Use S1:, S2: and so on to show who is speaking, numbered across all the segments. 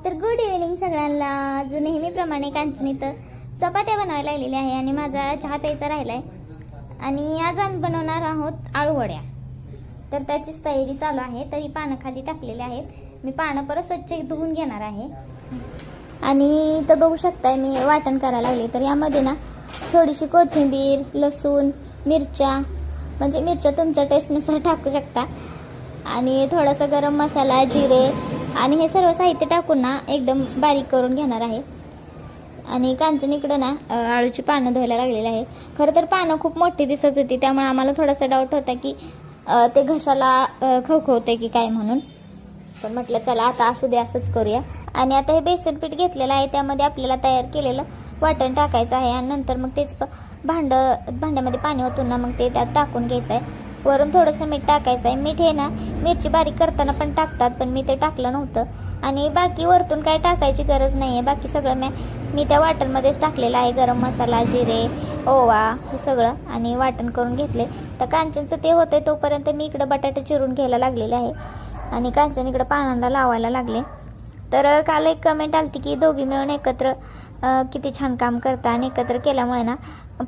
S1: तर good evening सगळ्यांना. आज नेहमीप्रमाणे कांचनी तर चपात्या बनवायला लागलेल्या आहे आणि माझा चहा प्यायचा राहिला आहे. आणि आज आम्ही बनवणार आहोत आळूवड्या. तर त्याचीच तयारी चालू आहे. तरी पानं खाली टाकलेले आहेत. मी पानं परत स्वच्छ धुवून घेणार आहे. आणि इथं बघू शकताय मी वाटण करायला लागले. तर यामध्ये ना थोडीशी कोथिंबीर, लसूण, मिरच्या, म्हणजे मिरच्या तुमच्या टेस्टनुसार टाकू शकता, आणि थोडासा गरम मसाला, जिरे आणि हे सर्व साहित्य टाकून ना एकदम बारीक करून घेणार आहे. आणि कांचन इकडं ना आळूची पानं धुवायला लागलेली आहे. खरं तर पानं खूप मोठी दिसत होती, त्यामुळे आम्हाला थोडासा डाऊट होता की ते घशाला खवखवते की काय म्हणून. पण म्हटलं चला आता असू दे, असंच करूया. आणि आता हे बेसन पीठ घेतलेलं आहे, त्यामध्ये आपल्याला तयार केलेलं वाटण टाकायचं आहे. आणि नंतर मग तेच भांड्यामध्ये पाणी ओतून ना मग ते त्यात टाकून घ्यायचं आहे. वरून थोडंसं मीठ टाकायचं आहे. मीठ हे ना मिरची बारीक करताना पण टाकतात, पण मी ते टाकलं नव्हतं. आणि बाकी वरतून काय टाकायची गरज नाही आहे. बाकी सगळं मी त्या वाटणमध्येच टाकलेलं आहे. गरम मसाला, जिरे, ओवा हे सगळं आणि वाटण करून घेतले. तर कांचनचं ते होतंय तोपर्यंत मी इकडं बटाटे चिरून घ्यायला लागलेले आहे. आणि कांचन इकडं पानांना लावायला लागले. तर काल एक कमेंट आली की दोघी मिळून एकत्र किती छान काम करता, आणि एकत्र केल्यामुळे ना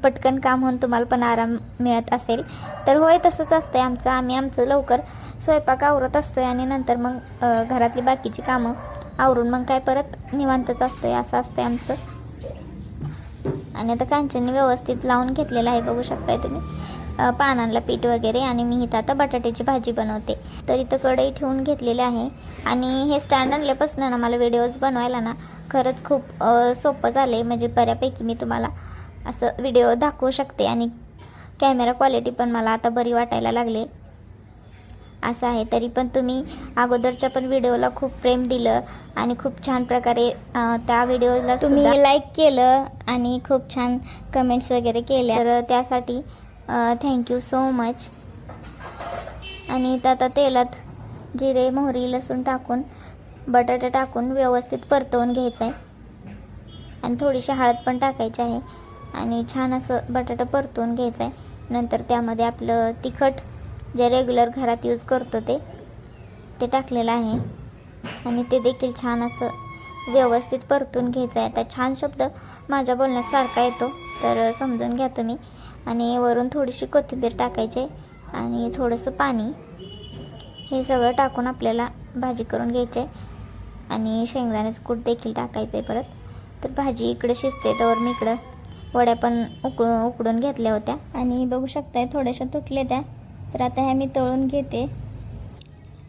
S1: पटकन काम होऊन तुम्हाला पण आराम मिळत असेल. तर होय, तसंच असतंय आमचं. आम्ही आमचं लवकर स्वयंपाक आवरत असतोय आणि नंतर मग घरातली बाकीची कामं आवरून मग काय परत निवांतच असतोय, असं असतंय आमचं. आणि आता कांचनने व्यवस्थित लावून घेतलेलं आहे, बघू शकताय तुम्ही पानांना पीठ वगैरे. आणि मी इथं आता बटाट्याची भाजी बनवते. तर इथं कढई ठेवून घेतलेली आहे. आणि हे स्टँड आणल्यापासून ना मला व्हिडिओज बनवायला ना खरंच खूप सोपं झाले. म्हणजे बऱ्यापैकी मी तुम्हाला असं व्हिडिओ दाखवू शकते आणि कॅमेरा क्वालिटी पण मला आता बरी वाटायला लागले, असं आहे. तरी पण तुम्ही अगोदरच्या पण व्हिडिओला खूप प्रेम दिलं आणि खूप छान प्रकारे त्या व्हिडिओला तुम्ही लाईक केलं आणि खूप छान कमेंट्स वगैरे केल्या. तर त्यासाठी थँक्यू सो मच. आणि आता तेलात जिरे, मोहरी, लसूण टाकून बटाटा टाकून व्यवस्थित परतवून घ्यायचं आहे. आणि थोडीशी हळद पण टाकायची आहे. आणि छान असं बटाटा परतवून घ्यायचं आहे. नंतर त्यामध्ये आपलं तिखट जे रेग्युलर घरात यूज करतो ते टाकलेलं आहे. आणि ते देखील छान असं व्यवस्थित परतून घ्यायचं आहे. आता छान शब्द माझ्या बोलण्यात सारखा येतो, तर समजून घ्या तुम्ही. आणि वरून थोडीशी कोथिंबीर टाकायची आहे आणि थोडंसं पाणी, हे सगळं टाकून आपल्याला भाजी करून घ्यायची आहे. आणि शेंगदाण्याचं कूट देखील टाकायचं आहे परत. तर भाजी इकडे शिजते तर मी इकडं वड्या पण उकडून घेतल्या होत्या आणि बघू शकताय थोड्याशा तुटल्या त्या. तर आता ह्या मी तळून घेते.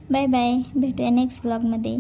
S1: बाय बाय, भेटूया नेक्स्ट ब्लॉगमध्ये.